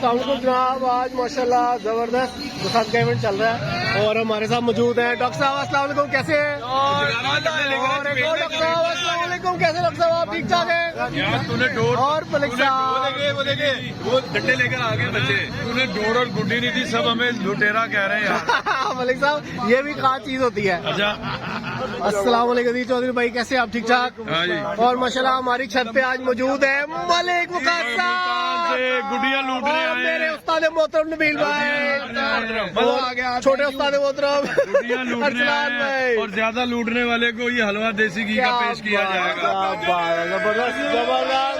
जनाब, आज माशाल्लाह जबरदस्त बसंत का इवेंट चल रहा है और हमारे साथ मौजूद हैं डॉक्टर साहब। अस्सलाम वालेकुम, कैसे हैं? डॉक्टर साहब अस्सलाम वालेकुम, कैसे डॉक्टर साहब आप ठीक ठाक हैं? और मलिक साहब वो डंडे लेकर आ गए बच्चे, तूने डोर और गुड्डी नहीं थी, सब हमें लुटेरा कह रहे हैं यार। मलिक साहब ये भी खास चीज होती है। अच्छा, अस्सलाम वालेकुम चौधरी भाई, कैसे आप ठीक ठाक? हाँ जी। और माशाल्लाह हमारी छत पे आज मौजूद है मलिक गुड्डियाँ लूट रहे हैं मेरे उस्ताद मोहतरम नबील भाई, आ गया छोटे उस्ताद मोहतरम गुड्डियाँ लूटने आए और ज्यादा लूटने वाले को ये हलवा देसी घी का पेश किया जाएगा। जबरदस्त जबरदस्त।